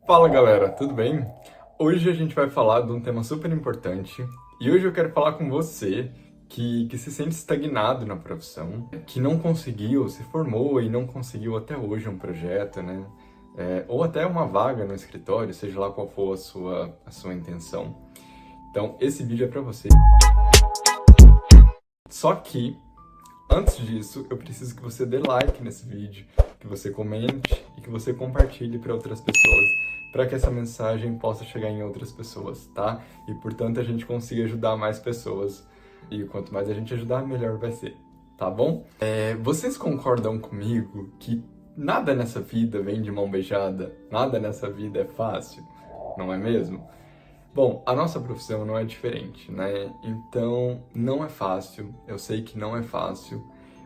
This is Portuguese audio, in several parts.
Fala galera, tudo bem? Hoje a gente vai falar de um tema super importante e hoje eu quero falar com você que se sente estagnado na profissão, que não conseguiu, se formou e não conseguiu até hoje um projeto, né? Ou até uma vaga no escritório, seja lá qual for a sua intenção. Então, esse vídeo é para você. Só que, antes disso, eu preciso que você dê like nesse vídeo, que você comente e que você compartilhe para outras pessoas, para que essa mensagem possa chegar em outras pessoas, tá? E, portanto, a gente consiga ajudar mais pessoas. E quanto mais a gente ajudar, melhor vai ser, tá bom? Vocês concordam comigo que nada nessa vida vem de mão beijada? Nada nessa vida é fácil, não é mesmo? Bom, a nossa profissão não é diferente, né? Então, não é fácil, eu sei que não é fácil,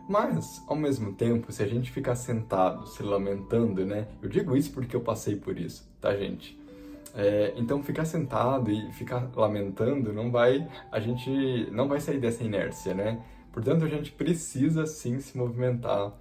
mas, ao mesmo tempo, se a gente ficar sentado, se lamentando, né? Eu digo isso porque eu passei por isso, tá, gente? Então, ficar sentado e ficar lamentando a gente não vai sair dessa inércia, né? Portanto, a gente precisa, sim, se movimentar,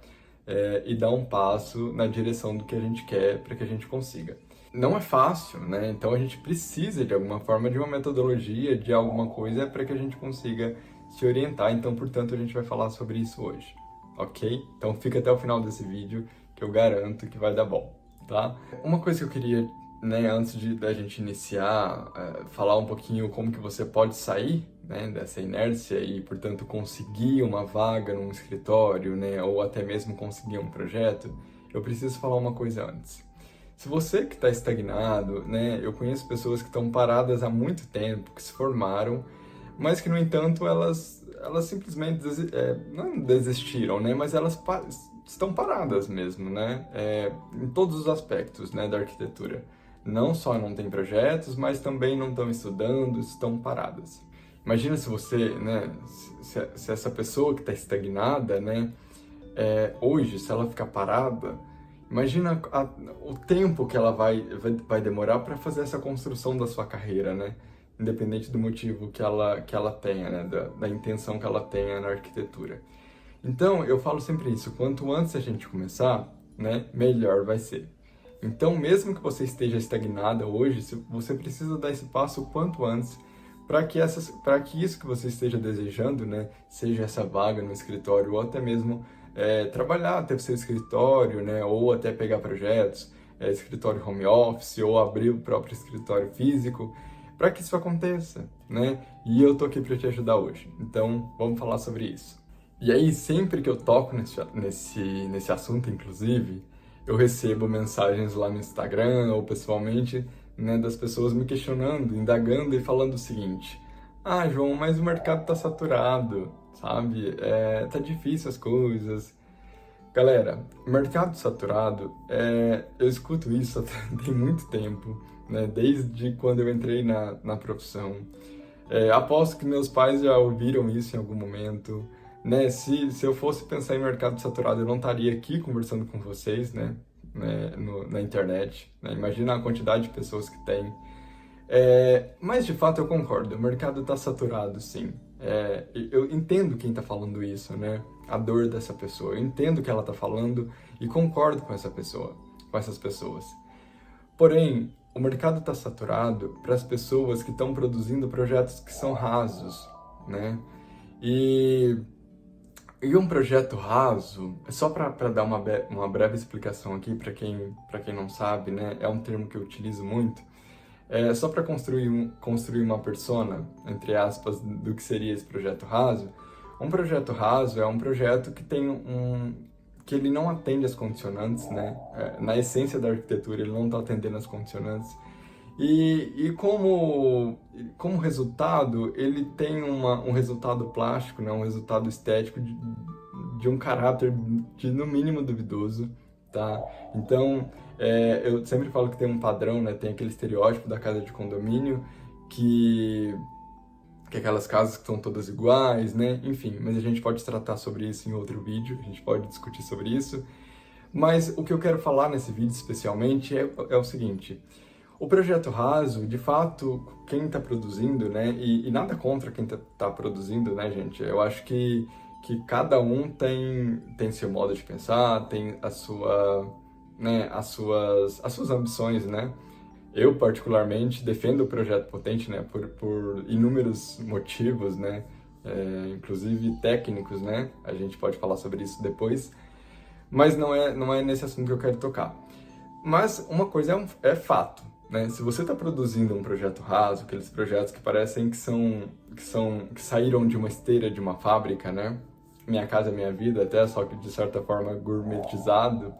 e dar um passo na direção do que a gente quer para que a gente consiga. Não é fácil, né? Então a gente precisa de alguma forma de uma metodologia, de alguma coisa para que a gente consiga se orientar. Então, portanto, a gente vai falar sobre isso hoje, ok? Então fica até o final desse vídeo que eu garanto que vai dar bom, tá? Uma coisa que eu queria, né, antes da gente iniciar, falar um pouquinho como que você pode sair, né, dessa inércia e, portanto, conseguir uma vaga num escritório, né, ou até mesmo conseguir um projeto. Eu preciso falar uma coisa antes. Se você que está estagnado, né, eu conheço pessoas que estão paradas há muito tempo, que se formaram, mas que, no entanto, elas simplesmente não desistiram, né, mas estão paradas mesmo, né, em todos os aspectos, né, da arquitetura. Não só não tem projetos, mas também não estão estudando, estão paradas. Imagina se você, né, se essa pessoa que está estagnada, né, hoje, se ela ficar parada, imagina o tempo que ela vai demorar para fazer essa construção da sua carreira, né? Independente do motivo que ela tenha, né? Da intenção que ela tenha na arquitetura. Então, eu falo sempre isso, quanto antes a gente começar, né, melhor vai ser. Então, mesmo que você esteja estagnada hoje, você precisa dar esse passo o quanto antes para que isso que você esteja desejando, né, seja essa vaga no escritório ou até mesmo trabalhar até o seu escritório, né, ou até pegar projetos, escritório home office ou abrir o próprio escritório físico, para que isso aconteça, né? E eu tô aqui para te ajudar hoje. Então, vamos falar sobre isso. E aí, sempre que eu toco nesse assunto, inclusive, eu recebo mensagens lá no Instagram ou pessoalmente, né, das pessoas me questionando, indagando e falando o seguinte: Ah, João, mas o mercado tá saturado, sabe? Tá difícil as coisas. Galera, mercado saturado, eu escuto isso tem muito tempo, né? Desde quando eu entrei na profissão. Aposto que meus pais já ouviram isso em algum momento, né? Se eu fosse pensar em mercado saturado, eu não estaria aqui conversando com vocês, né? Na internet, né? Imagina a quantidade de pessoas que tem. Mas de fato eu concordo, o mercado está saturado, sim. Eu entendo quem está falando isso, né? A dor dessa pessoa. Eu entendo o que ela está falando e concordo com essa pessoa, com essas pessoas. Porém, o mercado está saturado para as pessoas que estão produzindo projetos que são rasos, né? E, e um projeto raso, só para dar uma breve explicação aqui para quem não sabe, né? É um termo que eu utilizo muito. Só para construir uma persona, entre aspas, do que seria esse projeto raso. Um projeto raso é um projeto que que ele não atende as condicionantes, né? Na essência da arquitetura, ele não está atendendo as condicionantes. E como resultado, ele tem um resultado plástico, né? Um resultado estético de um caráter no mínimo duvidoso, tá? Então, eu sempre falo que tem um padrão, né? Tem aquele estereótipo da casa de condomínio que aquelas casas que são todas iguais, né? Enfim, mas a gente pode tratar sobre isso em outro vídeo, a gente pode discutir sobre isso. Mas o que eu quero falar nesse vídeo especialmente é o seguinte: o projeto raso, de fato, quem está produzindo, né? E nada contra quem tá produzindo, né, gente? Eu acho que cada um tem seu modo de pensar, tem né, as suas ambições, né? Eu, particularmente, defendo o projeto potente, né, por inúmeros motivos, né, inclusive técnicos, né, a gente pode falar sobre isso depois, mas não é nesse assunto que eu quero tocar. Mas uma coisa é fato, né, se você está produzindo um projeto raso, aqueles projetos que parecem que saíram de uma esteira de uma fábrica, né, Minha Casa Minha Vida até, só que de certa forma gourmetizado,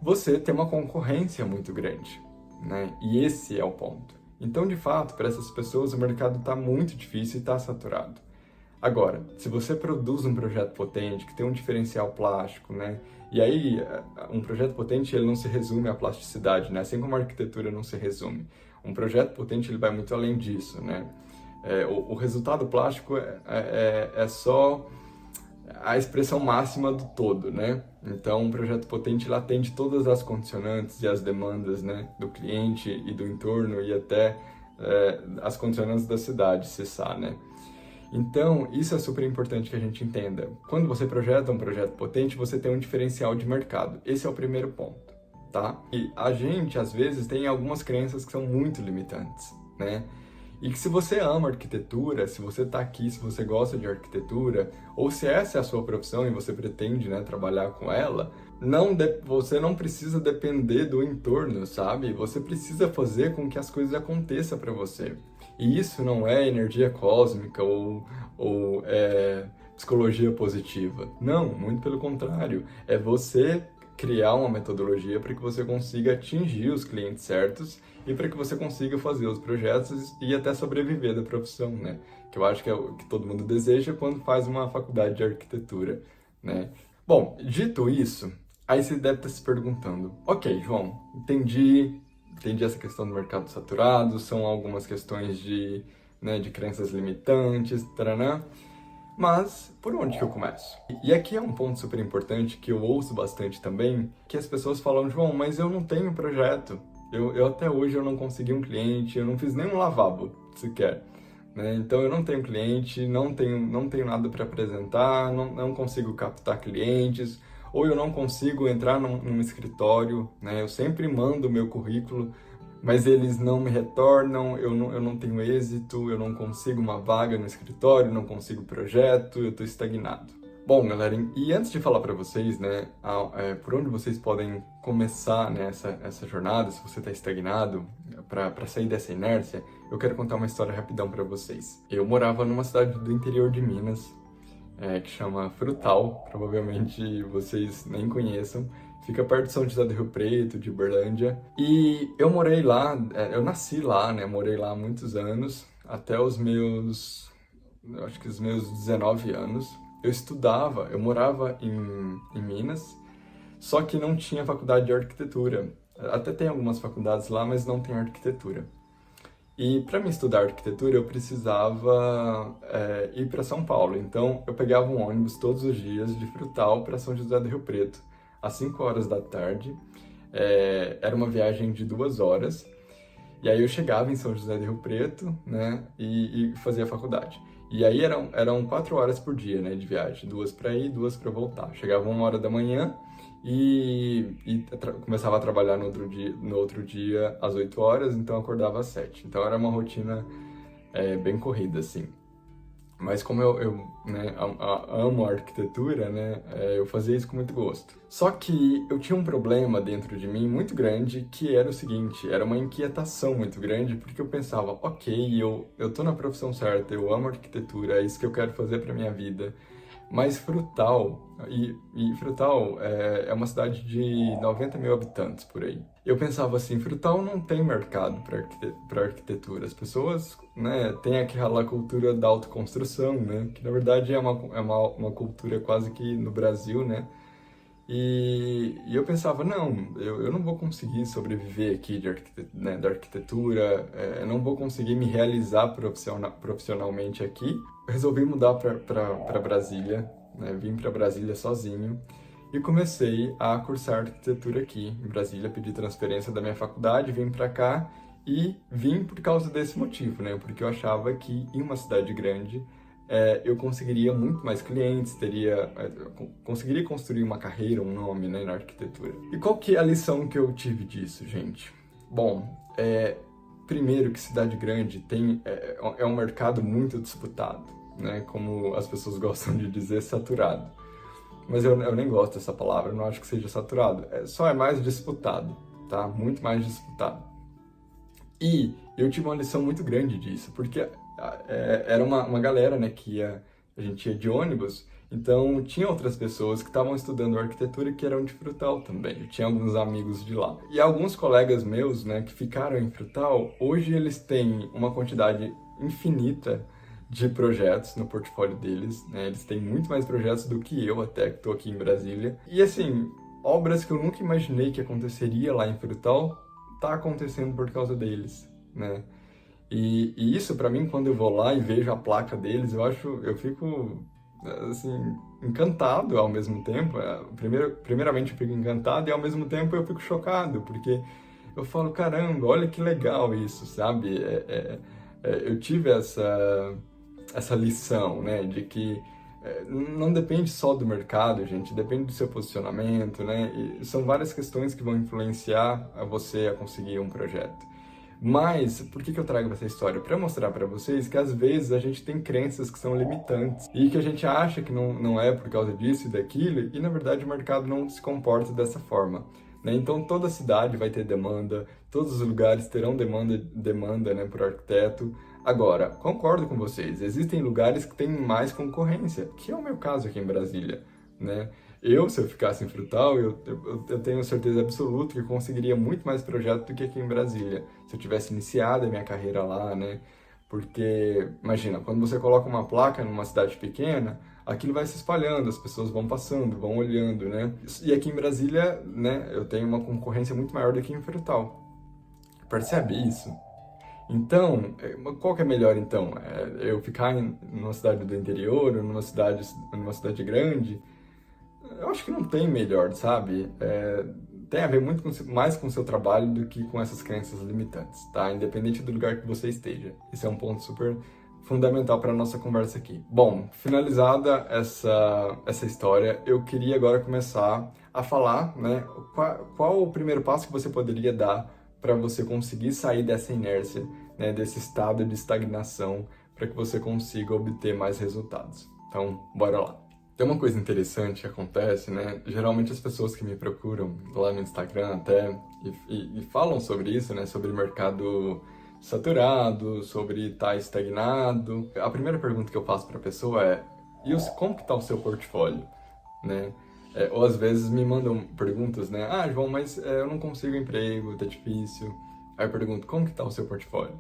você tem uma concorrência muito grande, né? E esse é o ponto. Então, de fato, para essas pessoas o mercado está muito difícil e está saturado. Agora, se você produz um projeto potente, que tem um diferencial plástico, né? E aí, um projeto potente, ele não se resume à plasticidade, né? Assim como a arquitetura não se resume. Um projeto potente, ele vai muito além disso, né? O resultado plástico é só a expressão máxima do todo, né? Então, um projeto potente ele atende todas as condicionantes e as demandas, né, do cliente e do entorno e até as condicionantes da cidade, cessar, né? Então, isso é super importante que a gente entenda. Quando você projeta um projeto potente, você tem um diferencial de mercado. Esse é o primeiro ponto, tá? E a gente, às vezes, tem algumas crenças que são muito limitantes, né? E que se você ama arquitetura, se você está aqui, se você gosta de arquitetura, ou se essa é a sua profissão e você pretende, né, trabalhar com ela, você não precisa depender do entorno, sabe? Você precisa fazer com que as coisas aconteçam para você. E isso não é energia cósmica ou psicologia positiva. Não, muito pelo contrário. É você criar uma metodologia para que você consiga atingir os clientes certos e para que você consiga fazer os projetos e até sobreviver da profissão, né? Que eu acho que é o que todo mundo deseja quando faz uma faculdade de arquitetura, né? Bom, dito isso, aí você deve estar se perguntando, ok, João, entendi essa questão do mercado saturado, são algumas questões de crenças limitantes, taranã, mas por onde que eu começo? E aqui é um ponto super importante que eu ouço bastante também, que as pessoas falam, João, mas eu não tenho projeto. Eu até hoje eu não consegui um cliente, eu não fiz nem um lavabo sequer, né? Então eu não tenho cliente, não tenho nada para apresentar, não consigo captar clientes, ou eu não consigo entrar num escritório, né? Eu sempre mando o meu currículo, mas eles não me retornam, eu não tenho êxito, eu não consigo uma vaga no escritório, não consigo projeto, eu estou estagnado. Bom, galera, e antes de falar para vocês, né, por onde vocês podem começar, né, essa jornada, se você está estagnado, para sair dessa inércia, eu quero contar uma história rapidão para vocês. Eu morava numa cidade do interior de Minas, que chama Frutal, provavelmente vocês nem conheçam. Fica perto de São José do Rio Preto, de Uberlândia. E eu morei lá, eu nasci lá, né, morei lá há muitos anos, até os meus, acho que os meus 19 anos. Eu morava em Minas, só que não tinha faculdade de arquitetura. Até tem algumas faculdades lá, mas não tem arquitetura. E para me estudar arquitetura, eu precisava ir para São Paulo. Então, eu pegava um ônibus todos os dias de Frutal para São José do Rio Preto, às 5 horas da tarde. Era uma viagem de 2 horas. E aí eu chegava em São José do Rio Preto, né, e fazia a faculdade. E aí eram 4 horas por dia, né, de viagem, 2 para ir, 2 para voltar. Chegava 1 hora da manhã e começava a trabalhar no outro dia às 8 horas, então acordava às 7. Então era uma rotina bem corrida, assim. Mas como eu né, amo a arquitetura, né, eu fazia isso com muito gosto. Só que eu tinha um problema dentro de mim muito grande, que era o seguinte, era uma inquietação muito grande, porque eu pensava, ok, eu tô na profissão certa, eu amo arquitetura, é isso que eu quero fazer para minha vida. Mas Frutal, e Frutal é uma cidade de 90 mil habitantes por aí. Eu pensava assim, Frutal não tem mercado para arquitetura. As pessoas, né, têm aquela cultura da autoconstrução, né, que na verdade é uma cultura quase que no Brasil, né. E eu pensava, não, eu não vou conseguir sobreviver aqui da arquitetura, eu não vou conseguir me realizar profissionalmente aqui. Eu resolvi mudar para Brasília, né? Vim para Brasília sozinho e comecei a cursar arquitetura aqui em Brasília, pedi transferência da minha faculdade, vim para cá e vim por causa desse motivo, né? Porque eu achava que em uma cidade grande eu conseguiria muito mais clientes, conseguiria construir uma carreira, um nome, né, na arquitetura. E qual que é a lição que eu tive disso, gente? Bom, Primeiro que cidade grande é um mercado muito disputado, né? Como as pessoas gostam de dizer, saturado. Mas eu nem gosto dessa palavra, eu não acho que seja saturado. Só é mais disputado, tá? Muito mais disputado. E eu tive uma lição muito grande disso, porque era uma galera, né, a gente ia de ônibus, então tinha outras pessoas que estavam estudando arquitetura que eram de Frutal também. Eu tinha alguns amigos de lá. E alguns colegas meus, né, que ficaram em Frutal, hoje eles têm uma quantidade infinita de projetos no portfólio deles, né? Eles têm muito mais projetos do que eu até, que estou aqui em Brasília. E assim, obras que eu nunca imaginei que aconteceria lá em Frutal, tá acontecendo por causa deles, né? E isso, para mim, quando eu vou lá e vejo a placa deles, eu fico, assim, encantado ao mesmo tempo. Primeiramente eu fico encantado e ao mesmo tempo eu fico chocado, porque eu falo, caramba, olha que legal isso, sabe? Eu tive essa lição, né, de que não depende só do mercado, gente, depende do seu posicionamento, né? E são várias questões que vão influenciar a você a conseguir um projeto. Mas, por que eu trago essa história? Para mostrar para vocês que às vezes a gente tem crenças que são limitantes e que a gente acha que não é por causa disso e daquilo, e na verdade o mercado não se comporta dessa forma, né? Então toda cidade vai ter demanda, todos os lugares terão demanda, né, por arquiteto. Agora, concordo com vocês, existem lugares que têm mais concorrência, que é o meu caso aqui em Brasília, né? Se eu ficasse em Frutal, eu tenho certeza absoluta que eu conseguiria muito mais projeto do que aqui em Brasília, se eu tivesse iniciado a minha carreira lá, né? Porque, imagina, quando você coloca uma placa numa cidade pequena, aquilo vai se espalhando, as pessoas vão passando, vão olhando, né? E aqui em Brasília, né, eu tenho uma concorrência muito maior do que em Frutal. Percebe isso? Então, qual que é melhor então? Eu ficar numa cidade do interior, ou numa cidade grande? Eu acho que não tem melhor, sabe? Tem a ver muito mais com o seu trabalho do que com essas crenças limitantes, tá? Independente do lugar que você esteja. Esse é um ponto super fundamental para a nossa conversa aqui. Bom, finalizada essa história, eu queria agora começar a falar, né? Qual o primeiro passo que você poderia dar para você conseguir sair dessa inércia, né? Desse estado de estagnação, para que você consiga obter mais resultados. Então, bora lá. Tem uma coisa interessante que acontece, né? Geralmente as pessoas que me procuram lá no Instagram até e falam sobre isso, né? Sobre mercado saturado, sobre estar estagnado. A primeira pergunta que eu faço para a pessoa é: como que está o seu portfólio, né? Ou às vezes me mandam perguntas, né? Ah, João, mas eu não consigo emprego, tá difícil. Aí eu pergunto: como que está o seu portfólio,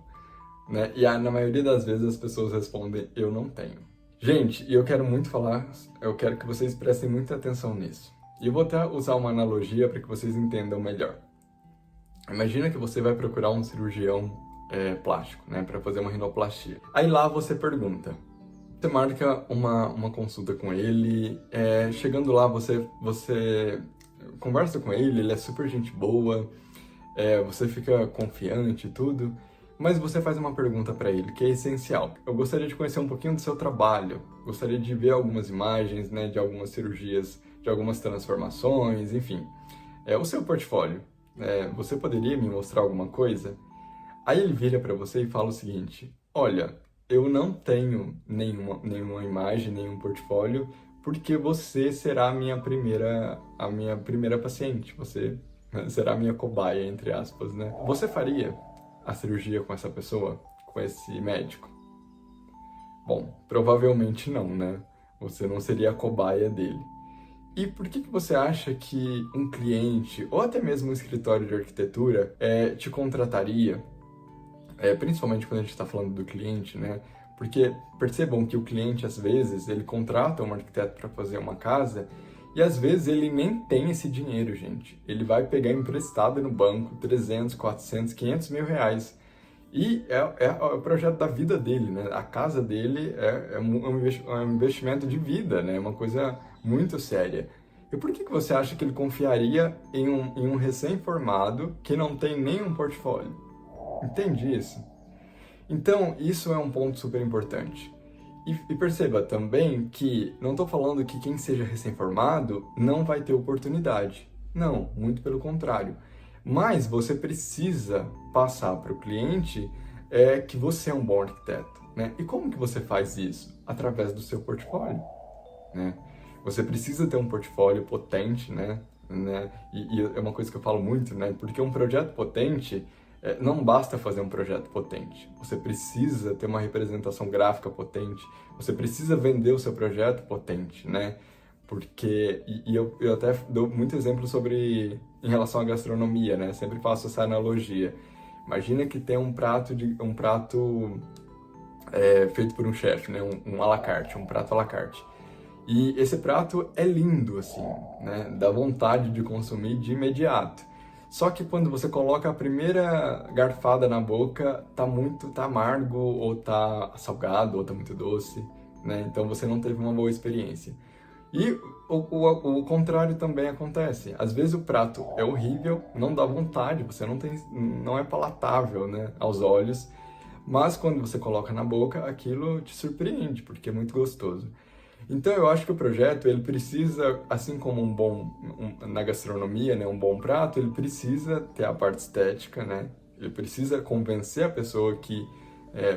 né? E na maioria das vezes as pessoas respondem: eu não tenho. Gente, e eu quero que vocês prestem muita atenção nisso. E eu vou até usar uma analogia para que vocês entendam melhor. Imagina que você vai procurar um cirurgião plástico, né, para fazer uma rinoplastia. Aí lá você pergunta, você marca uma consulta com ele, chegando lá você conversa com ele é super gente boa, você fica confiante e tudo. Mas você faz uma pergunta para ele que é essencial. Eu gostaria de conhecer um pouquinho do seu trabalho, gostaria de ver algumas imagens, né, de algumas cirurgias, de algumas transformações, enfim. O seu portfólio, você poderia me mostrar alguma coisa? Aí ele vira para você e fala o seguinte: olha, eu não tenho nenhuma imagem, nenhum portfólio, porque você será a minha primeira paciente, você será a minha cobaia, entre aspas, né? Você faria a cirurgia com essa pessoa, com esse médico? Bom, provavelmente não, né? Você não seria a cobaia dele. E por que você acha que um cliente, ou até mesmo um escritório de arquitetura, te contrataria? Principalmente quando a gente está falando do cliente, né? Porque percebam que o cliente, às vezes, ele contrata um arquiteto para fazer uma casa e às vezes ele nem tem esse dinheiro, gente. Ele vai pegar emprestado no banco 300, 400, 500 mil reais. E é o projeto da vida dele, né? A casa dele é um investimento de vida, né? É uma coisa muito séria. E por que você acha que ele confiaria em um recém-formado que não tem nenhum portfólio? Entende isso? Então, isso é um ponto super importante. E perceba também que não estou falando que quem seja recém-formado não vai ter oportunidade. Não, muito pelo contrário. Mas você precisa passar para o cliente que você é um bom arquiteto, né? E como que você faz isso? Através do seu portfólio, né? Você precisa ter um portfólio potente, né? E é uma coisa que eu falo muito, né? Porque um projeto potente, não basta fazer um projeto potente. Você precisa ter uma representação gráfica potente. Você precisa vender o seu projeto potente, né? Porque, eu até dou muito exemplo em relação à gastronomia, né? Sempre faço essa analogia. Imagina que tem um prato feito por um chefe, né? Um à la carte, um prato à la carte. E esse prato é lindo, assim, né? Dá vontade de consumir de imediato. Só que quando você coloca a primeira garfada na boca, tá amargo, ou tá salgado, ou tá muito doce, né? Então você não teve uma boa experiência. E o contrário também acontece. Às vezes o prato é horrível, não dá vontade, não é palatável, né, aos olhos, mas quando você coloca na boca, aquilo te surpreende, porque é muito gostoso. Então eu acho que o projeto, ele precisa, assim como na gastronomia, né, um bom prato, ele precisa ter a parte estética, né? Ele precisa convencer a pessoa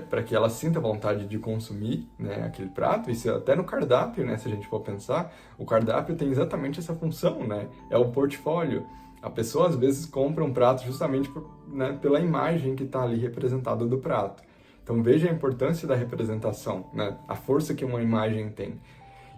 para que ela sinta vontade de consumir, né, aquele prato. Isso até no cardápio, né, se a gente for pensar, o cardápio tem exatamente essa função, né? É o portfólio. A pessoa às vezes compra um prato justamente né, pela imagem que está ali representada do prato. Então veja a importância da representação, né? A força que uma imagem tem.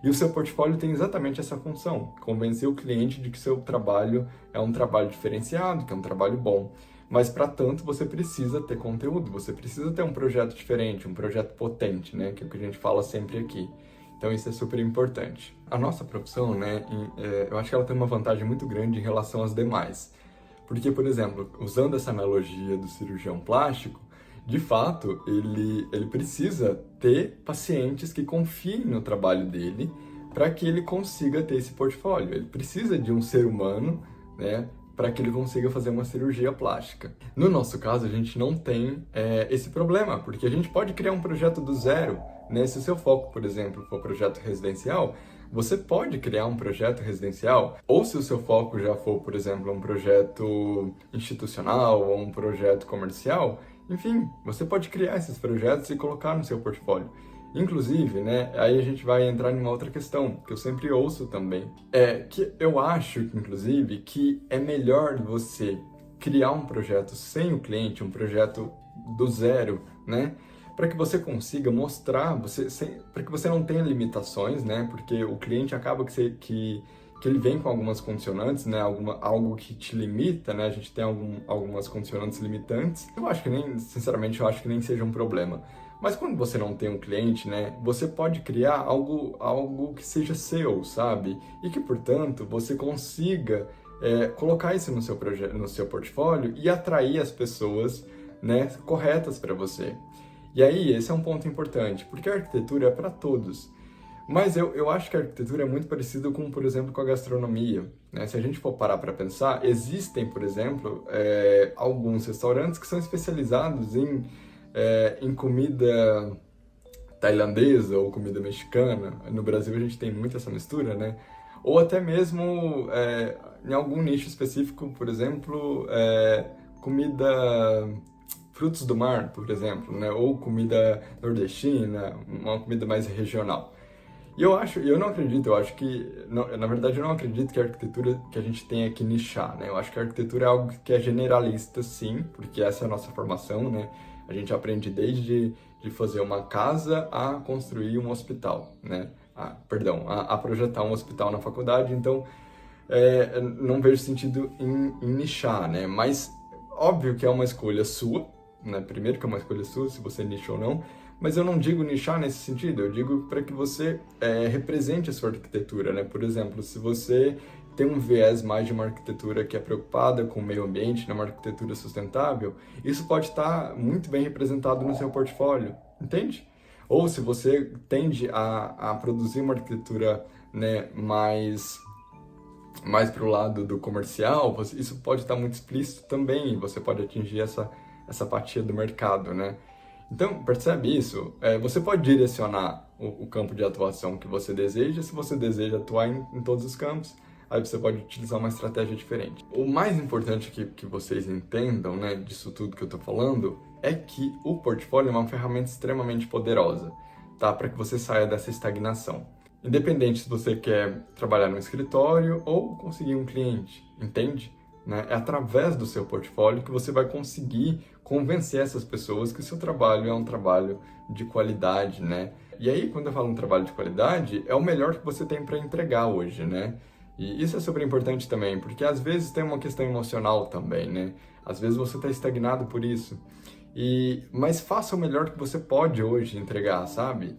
E o seu portfólio tem exatamente essa função, convencer o cliente de que seu trabalho é um trabalho diferenciado, que é um trabalho bom. Mas para tanto você precisa ter conteúdo, você precisa ter um projeto diferente, um projeto potente, né? Que é o que a gente fala sempre aqui. Então isso é super importante. A nossa profissão, né, eu acho que ela tem uma vantagem muito grande em relação às demais. Porque, por exemplo, usando essa analogia do cirurgião plástico, de fato, ele precisa ter pacientes que confiem no trabalho dele para que ele consiga ter esse portfólio. Ele precisa de um ser humano, né, para que ele consiga fazer uma cirurgia plástica. No nosso caso, a gente não tem esse problema, porque a gente pode criar um projeto do zero, né? Se o seu foco, por exemplo, for projeto residencial, você pode criar um projeto residencial, ou se o seu foco já for, por exemplo, um projeto institucional ou um projeto comercial, enfim, você pode criar esses projetos e colocar no seu portfólio. Inclusive, né, aí a gente vai entrar em uma outra questão, que eu sempre ouço também, que eu acho, inclusive, que é melhor você criar um projeto sem o cliente, um projeto do zero, né, para que você consiga mostrar, para que você não tenha limitações, né, porque o cliente acaba que ele vem com algumas condicionantes, né, algo que te limita, né, a gente tem algumas condicionantes limitantes. Sinceramente, eu acho que nem seja um problema. Mas quando você não tem um cliente, né, você pode criar algo que seja seu, sabe? E que, portanto, você consiga colocar isso no seu portfólio e atrair as pessoas, né, corretas para você. E aí, esse é um ponto importante, porque a arquitetura é para todos. Mas eu acho que a arquitetura é muito parecida com, por exemplo, com a gastronomia, né? Se a gente for parar para pensar, existem, por exemplo, alguns restaurantes que são especializados em comida tailandesa ou comida mexicana. No Brasil a gente tem muito essa mistura, né? Ou até mesmo em algum nicho específico, por exemplo, comida frutos do mar, por exemplo, né? Ou comida nordestina, uma comida mais regional. E eu acho que, na verdade eu não acredito que a arquitetura que a gente tenha que nichar, né? Eu acho que a arquitetura é algo que é generalista, sim, porque essa é a nossa formação, né? A gente aprende desde de fazer uma casa a construir um hospital, né? A projetar um hospital na faculdade, então não vejo sentido em nichar, né? Mas óbvio que é uma escolha sua, né? Primeiro que é uma escolha sua, se você nicha ou não, mas eu não digo nichar nesse sentido, eu digo para que você represente a sua arquitetura, né? Por exemplo, se você tem um viés mais de uma arquitetura que é preocupada com o meio ambiente, né? Uma arquitetura sustentável, isso pode estar muito bem representado no seu portfólio, entende? Ou se você tende a produzir uma arquitetura, né, mais para o lado do comercial, isso pode estar muito explícito também, e você pode atingir essa fatia do mercado, né? Então, percebe isso? Você pode direcionar o campo de atuação que você deseja, se você deseja atuar em todos os campos. aí você pode utilizar uma estratégia diferente. O mais importante que vocês entendam, né, disso tudo que eu tô falando, é que o portfólio é uma ferramenta extremamente poderosa, tá? Para que você saia dessa estagnação. Independente se você quer trabalhar no escritório ou conseguir um cliente, entende? Né? É através do seu portfólio que você vai conseguir convencer essas pessoas que o seu trabalho é um trabalho de qualidade, né? E aí, quando eu falo um trabalho de qualidade, é o melhor que você tem para entregar hoje, né? E isso é super importante também, porque às vezes tem uma questão emocional também, né? Às vezes você está estagnado por isso. Mas faça o melhor que você pode hoje entregar, sabe?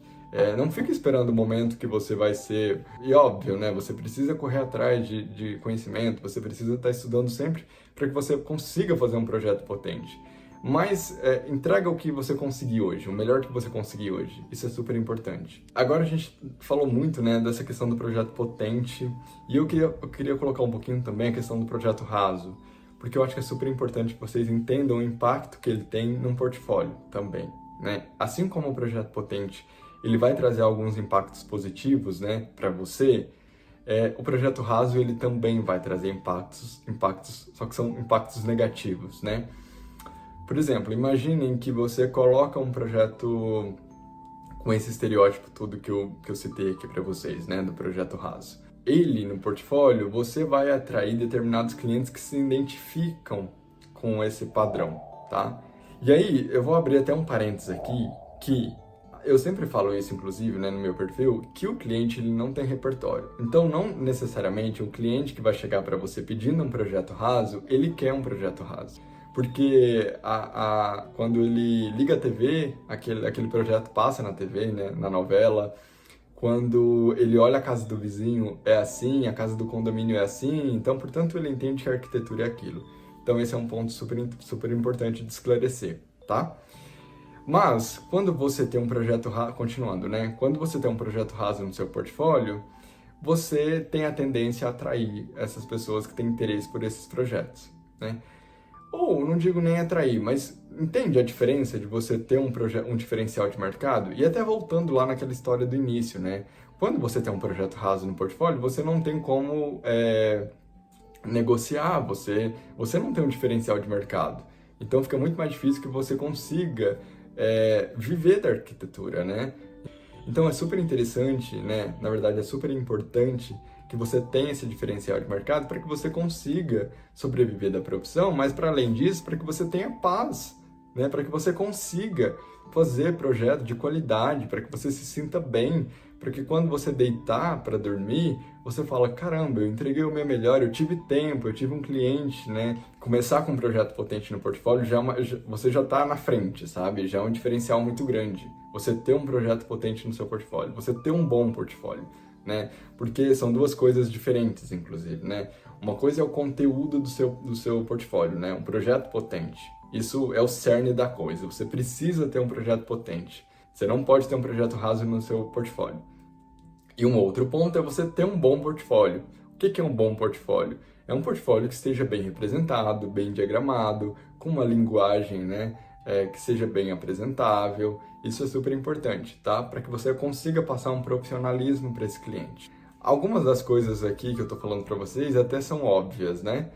Não fique esperando o momento que você vai ser... E óbvio, né? Você precisa correr atrás de conhecimento, você precisa estar estudando sempre para que você consiga fazer um projeto potente. Mas entrega o que você conseguir hoje, o melhor que você conseguir hoje. Isso é super importante. Agora a gente falou muito, né, dessa questão do projeto potente, e eu queria colocar um pouquinho também a questão do projeto raso, porque eu acho que é super importante que vocês entendam o impacto que ele tem num portfólio também, né? Assim como o projeto potente, ele vai trazer alguns impactos positivos, né, para você, o projeto raso ele também vai trazer impactos, só que são impactos negativos, né? Por exemplo, imaginem que você coloca um projeto com esse estereótipo tudo que eu citei aqui para vocês, né, do projeto raso. Ele, no portfólio, você vai atrair determinados clientes que se identificam com esse padrão, tá? E aí, eu vou abrir até um parênteses aqui, que eu sempre falo isso, inclusive, né, no meu perfil, que o cliente ele não tem repertório. Então, não necessariamente o cliente que vai chegar para você pedindo um projeto raso, ele quer um projeto raso. Porque quando ele liga a TV, aquele projeto passa na TV, né, na novela. Quando ele olha a casa do vizinho, é assim, a casa do condomínio é assim. Então, portanto, ele entende que a arquitetura é aquilo. Então, esse é um ponto super importante de esclarecer, tá? Mas, quando você tem um projeto raso, continuando, né? Quando você tem um projeto raso no seu portfólio, você tem a tendência a atrair essas pessoas que têm interesse por esses projetos, né? Ou, não digo nem atrair, mas entende a diferença de você ter um diferencial de mercado? E até voltando lá naquela história do início, né? Quando você tem um projeto raso no portfólio, você não tem como negociar, você não tem um diferencial de mercado. Então fica muito mais difícil que você consiga viver da arquitetura, né? Então é super interessante, né? Na verdade é super importante que você tenha esse diferencial de mercado para que você consiga sobreviver da profissão, mas para além disso, para que você tenha paz, né? Para que você consiga fazer projeto de qualidade, para que você se sinta bem, para que quando você deitar para dormir, você fala, caramba, eu entreguei o meu melhor, eu tive tempo, eu tive um cliente, né? Começar com um projeto potente no portfólio, você já está na frente, sabe? Já é um diferencial muito grande. Você ter um projeto potente no seu portfólio, você ter um bom portfólio, né? Porque são duas coisas diferentes, inclusive, né? Uma coisa é o conteúdo do seu portfólio, né? Um projeto potente. Isso é o cerne da coisa. Você precisa ter um projeto potente. Você não pode ter um projeto raso no seu portfólio. E um outro ponto é você ter um bom portfólio. O que é um bom portfólio? É um portfólio que esteja bem representado, bem diagramado, com uma linguagem, né, que seja bem apresentável. Isso é super importante, tá? Para que você consiga passar um profissionalismo para esse cliente. Algumas das coisas aqui que eu estou falando para vocês até são óbvias, né?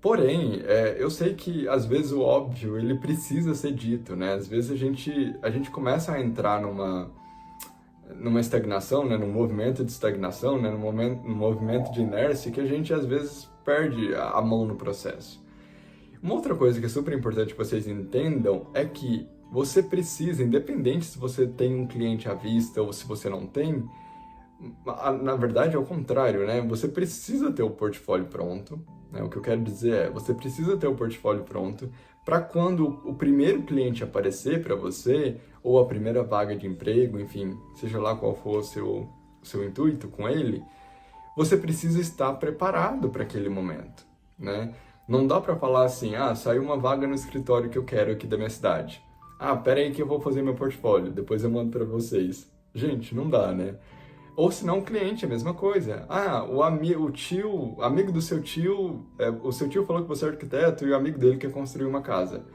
Porém, eu sei que às vezes o óbvio ele precisa ser dito, né? Às vezes a gente começa a entrar numa estagnação, né? Num movimento de estagnação, né? Num movimento de inércia que a gente às vezes perde a mão no processo. Uma outra coisa que é super importante que vocês entendam é que você precisa, independente se você tem um cliente à vista ou se você não tem, na verdade é o contrário, né? Você precisa ter o portfólio pronto, né? O que eu quero dizer é, você precisa ter o portfólio pronto para quando o primeiro cliente aparecer para você, ou a primeira vaga de emprego, enfim, seja lá qual for o seu intuito com ele, você precisa estar preparado para aquele momento, né? Não dá para falar assim, saiu uma vaga no escritório que eu quero aqui da minha cidade. Pera aí que eu vou fazer meu portfólio, depois eu mando para vocês. Gente, não dá, né? Ou se não, o cliente, é a mesma coisa. O tio, amigo do seu tio, o seu tio falou que você é arquiteto e o amigo dele quer construir uma casa.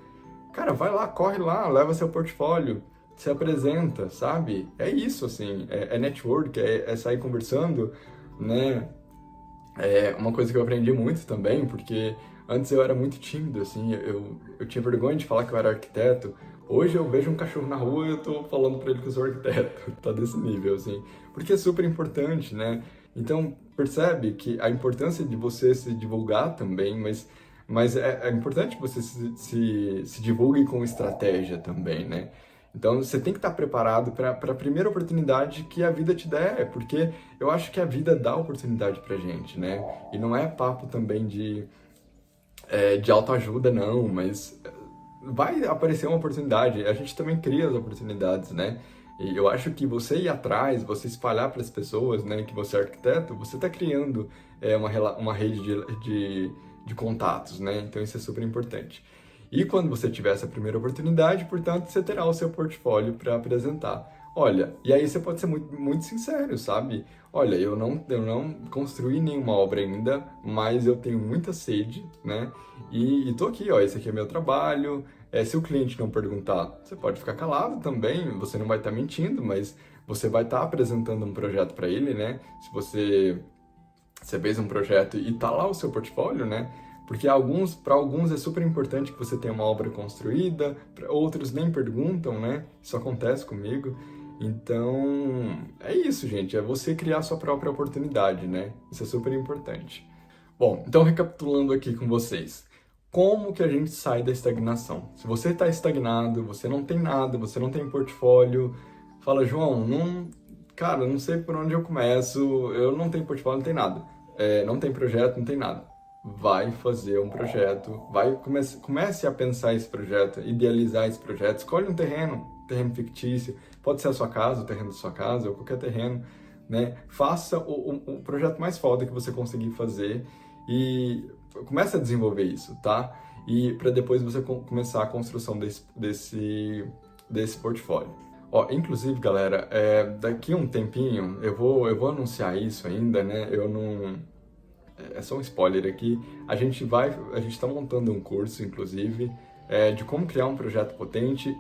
Cara, vai lá, corre lá, leva seu portfólio, se apresenta, sabe? É isso, assim, é network, é sair conversando, né? É uma coisa que eu aprendi muito também, porque antes eu era muito tímido, assim, eu tinha vergonha de falar que eu era arquiteto. Hoje eu vejo um cachorro na rua e eu tô falando pra ele que eu sou arquiteto. Tá desse nível, assim. Porque é super importante, né? Então, percebe que a importância de você se divulgar também, mas é importante que você se divulgue com estratégia também, né? Então, você tem que estar preparado para a primeira oportunidade que a vida te der, porque eu acho que a vida dá oportunidade pra gente, né? E não é papo também de autoajuda, não, mas vai aparecer uma oportunidade. A gente também cria as oportunidades, né? E eu acho que você ir atrás, você espalhar para as pessoas, né, que você é arquiteto, você está criando uma rede de contatos, né? Então isso é super importante. E quando você tiver essa primeira oportunidade, portanto, você terá o seu portfólio para apresentar. Olha, e aí você pode ser muito, muito sincero, sabe? Olha, eu não construí nenhuma obra ainda, mas eu tenho muita sede, né? E tô aqui, ó, esse aqui é meu trabalho. Se o cliente não perguntar, você pode ficar calado também, você não vai estar mentindo, mas você vai estar apresentando um projeto para ele, né? Se você fez um projeto e tá lá o seu portfólio, né? Porque para alguns é super importante que você tenha uma obra construída, para outros nem perguntam, né? Isso acontece comigo. Então, é isso, gente, é você criar a sua própria oportunidade, né? Isso é super importante. Bom, então recapitulando aqui com vocês. Como que a gente sai da estagnação? Se você está estagnado, você não tem nada, você não tem portfólio, fala, João, não, cara, não sei por onde eu começo, eu não tenho portfólio, não tem nada. Não tem projeto, não tem nada. Vai fazer um projeto, comece a pensar esse projeto, idealizar esse projeto, escolhe um terreno fictício, pode ser a sua casa, o terreno da sua casa, ou qualquer terreno, né? Faça o projeto mais foda que você conseguir fazer e comece a desenvolver isso, tá? E para depois você começar a construção desse portfólio. Ó, inclusive, galera, daqui a um tempinho eu vou anunciar isso ainda, né? Eu não É só um spoiler aqui. A gente está montando um curso, inclusive, de como criar um projeto potente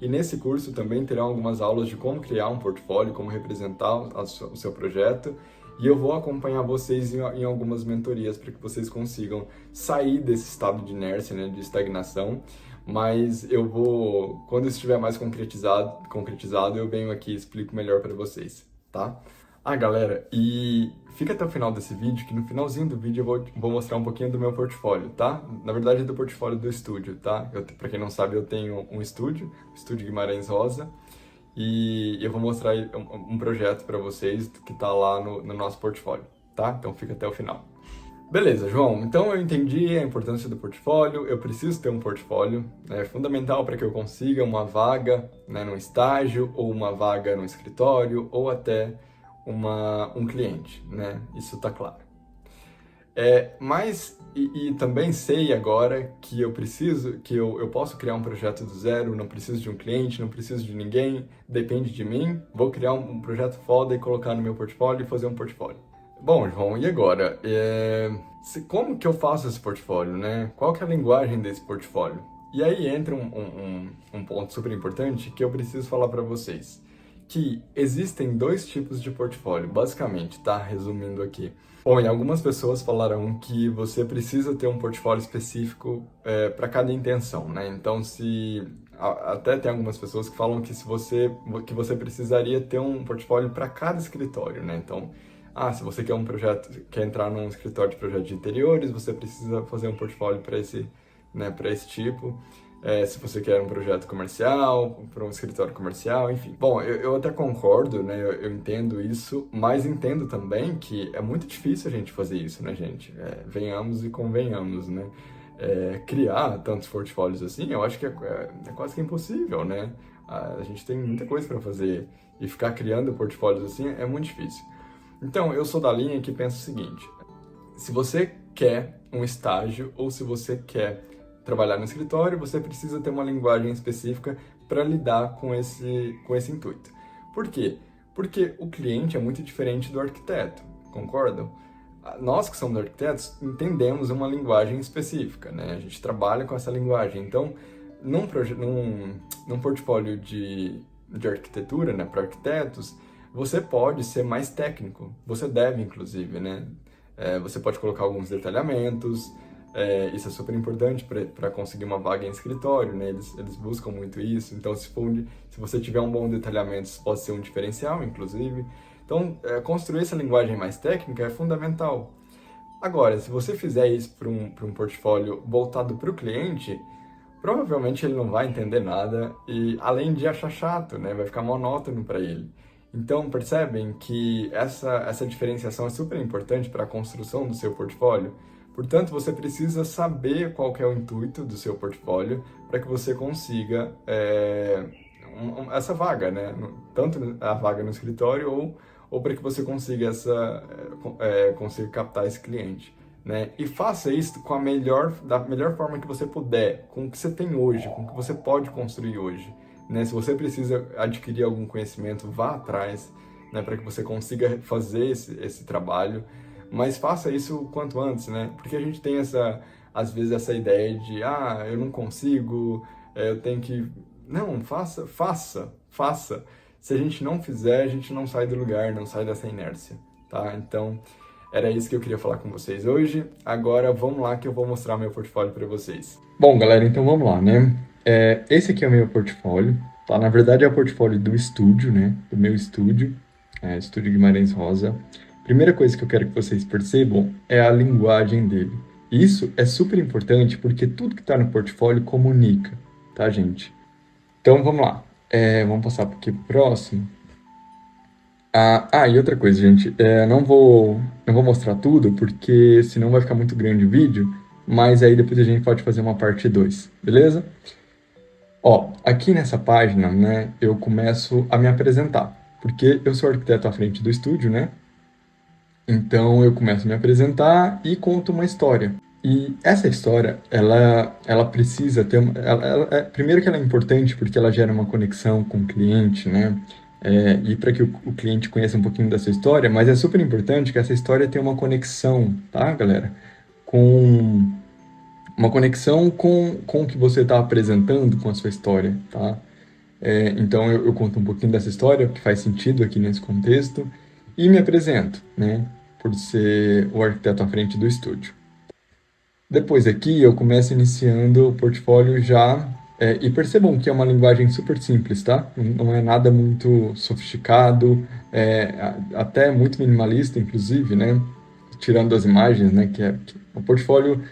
e nesse curso também terão algumas aulas de como criar um portfólio, como representar o seu projeto. E eu vou acompanhar vocês em algumas mentorias para que vocês consigam sair desse estado de inércia, né, de estagnação. Mas quando isso estiver mais concretizado, eu venho aqui e explico melhor para vocês, tá? Ah, galera, e fica até o final desse vídeo, que no finalzinho do vídeo eu vou mostrar um pouquinho do meu portfólio, tá? Na verdade, é do portfólio do estúdio, tá? Pra quem não sabe, eu tenho um estúdio, o Estúdio Guimarães Rosa, e eu vou mostrar um projeto para vocês que tá lá no nosso portfólio, tá? Então fica até o final. Beleza, João. Então eu entendi a importância do portfólio. Eu preciso ter um portfólio. É fundamental para que eu consiga uma vaga, né, num estágio, ou uma vaga no escritório, ou até um cliente, né? Isso tá claro. Mas também sei agora que eu posso criar um projeto do zero, não preciso de um cliente, não preciso de ninguém, depende de mim. Vou criar um projeto foda e colocar no meu portfólio e fazer um portfólio. Bom, João, e agora? Como que eu faço esse portfólio, né? Qual que é a linguagem desse portfólio? E aí entra um ponto super importante que eu preciso falar para vocês. Que existem dois tipos de portfólio, basicamente, tá? Resumindo aqui. Bom, e algumas pessoas falaram que você precisa ter um portfólio específico para cada intenção, né? Então, até tem algumas pessoas que falam que que você precisaria ter um portfólio para cada escritório, né? Então, se você quer entrar num escritório de projeto de interiores, você precisa fazer um portfólio para esse tipo. Se você quer um projeto comercial, para um escritório comercial, enfim. Bom, eu até concordo, né? Eu entendo isso, mas entendo também que é muito difícil a gente fazer isso, né, gente? Venhamos e convenhamos, né? Criar tantos portfólios assim, eu acho que é quase que impossível, né? A gente tem muita coisa para fazer e ficar criando portfólios assim é muito difícil. Então, eu sou da linha que pensa o seguinte: se você quer um estágio ou se você quer trabalhar no escritório, você precisa ter uma linguagem específica para lidar com esse intuito. Por quê? Porque o cliente é muito diferente do arquiteto, concordam? Nós que somos arquitetos entendemos uma linguagem específica, né? A gente trabalha com essa linguagem. Então, num portfólio de arquitetura, né, para arquitetos, você pode ser mais técnico, você deve, inclusive, né? Você pode colocar alguns detalhamentos, isso é super importante para conseguir uma vaga em escritório, né? Eles buscam muito isso. Então, se você tiver um bom detalhamento, isso pode ser um diferencial, inclusive. Então, construir essa linguagem mais técnica é fundamental. Agora, se você fizer isso para um portfólio voltado para o cliente, provavelmente ele não vai entender nada e, além de achar chato, né? Vai ficar monótono para ele. Então, percebem que essa diferenciação é super importante para a construção do seu portfólio. Portanto, você precisa saber qual que é o intuito do seu portfólio para que você consiga essa vaga, né? Tanto a vaga no escritório ou para que você consiga consiga captar esse cliente, né? E faça isso da melhor forma que você puder, com o que você tem hoje, com o que você pode construir hoje, né? Se você precisa adquirir algum conhecimento, vá atrás, né? Para que você consiga fazer esse trabalho, mas faça isso o quanto antes, né? Porque a gente tem às vezes essa ideia de, eu não consigo, eu tenho que... Não, faça. Se a gente não fizer, a gente não sai do lugar, não sai dessa inércia, tá? Então, era isso que eu queria falar com vocês hoje. Agora, vamos lá que eu vou mostrar meu portfólio para vocês. Bom, galera, então vamos lá, né? Esse aqui é o meu portfólio, tá? Na verdade, é o portfólio do estúdio, né? Do meu estúdio, Estúdio Guimarães Rosa. Primeira coisa que eu quero que vocês percebam é a linguagem dele. Isso é super importante porque tudo que está no portfólio comunica, tá, gente? Então, vamos lá. Vamos passar aqui pro próximo. E outra coisa, gente. Não vou mostrar tudo, porque senão vai ficar muito grande o vídeo, mas aí depois a gente pode fazer uma parte 2, beleza? Ó, aqui nessa página, né, eu começo a me apresentar, porque eu sou arquiteto à frente do estúdio, né? Então eu começo a me apresentar e conto uma história. E essa história, ela precisa ter... primeiro que ela é importante porque ela gera uma conexão com o cliente, né? E para que o cliente conheça um pouquinho da sua história, mas é super importante que essa história tenha uma conexão, tá, galera? Uma conexão com o que você está apresentando com a sua história, tá? Então eu conto um pouquinho dessa história, que faz sentido aqui nesse contexto, e me apresento, né? Por ser o arquiteto à frente do estúdio. Depois aqui eu começo iniciando o portfólio já, e percebam que é uma linguagem super simples, tá? Não é nada muito sofisticado, até muito minimalista, inclusive, né? Tirando as imagens, né? Que o portfólio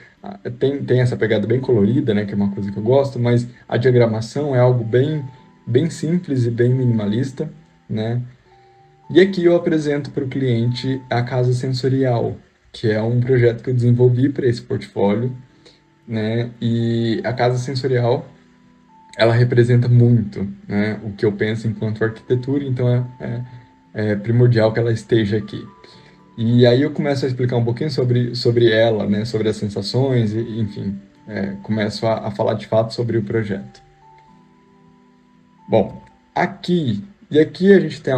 tem essa pegada bem colorida, né? Que é uma coisa que eu gosto, mas a diagramação é algo bem simples e bem minimalista, né? E aqui eu apresento para o cliente a casa sensorial, que é um projeto que eu desenvolvi para esse portfólio, né? E a casa sensorial, ela representa muito, né, o que eu penso enquanto arquitetura, então é primordial que ela esteja aqui. E aí eu começo a explicar um pouquinho sobre ela, né, sobre as sensações, enfim, começo a falar de fato sobre o projeto. Bom, aqui a gente tem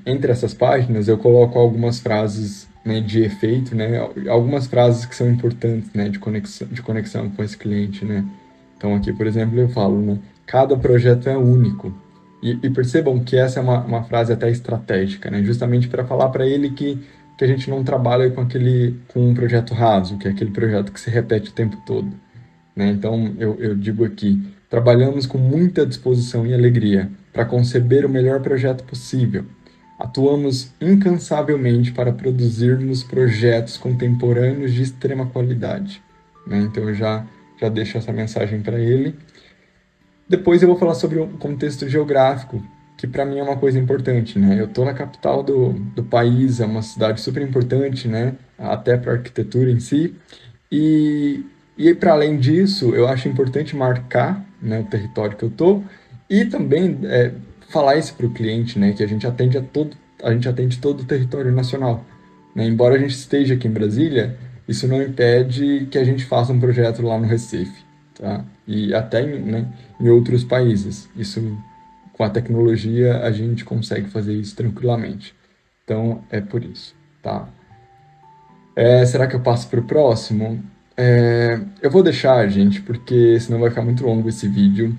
entre essas páginas eu coloco algumas frases, né, de efeito, né, algumas frases que são importantes, né, de conexão com esse cliente, né. Então aqui, por exemplo, eu falo, né, cada projeto é único. E percebam que essa é uma frase até estratégica, né, justamente para falar para ele que a gente não trabalha com um projeto raso, que é aquele projeto que se repete o tempo todo, né. Então eu digo aqui, trabalhamos com muita disposição e alegria para conceber o melhor projeto possível. Atuamos incansavelmente para produzirmos projetos contemporâneos de extrema qualidade, né? Então eu já deixo essa mensagem para ele. Depois eu vou falar sobre o contexto geográfico, que para mim é uma coisa importante, né? Eu estou na capital do país, é uma cidade super importante, né? Até para a arquitetura em si. E para além disso, eu acho importante marcar, né, o território que eu estou e também falar isso para o cliente, né? Que a gente atende todo o território nacional, né? Embora a gente esteja aqui em Brasília, isso não impede que a gente faça um projeto lá no Recife, tá? E até em outros países. Isso, com a tecnologia, a gente consegue fazer isso tranquilamente. Então, é por isso, tá? Será que eu passo para o próximo? Eu vou deixar, gente, porque senão vai ficar muito longo esse vídeo.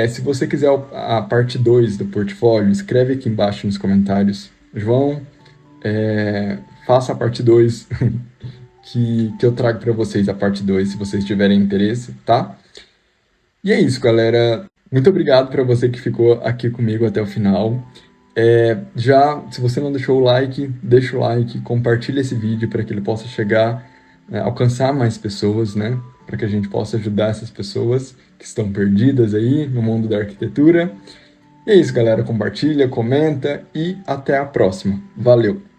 Se você quiser a parte 2 do portfólio, escreve aqui embaixo nos comentários. João, faça a parte 2, que eu trago para vocês a parte 2, se vocês tiverem interesse, tá? E é isso, galera. Muito obrigado para você que ficou aqui comigo até o final. Se você não deixou o like, deixa o like, compartilha esse vídeo para que ele possa chegar, alcançar mais pessoas, né? Para que a gente possa ajudar essas pessoas que estão perdidas aí no mundo da arquitetura. E é isso, galera. Compartilha, comenta e até a próxima. Valeu!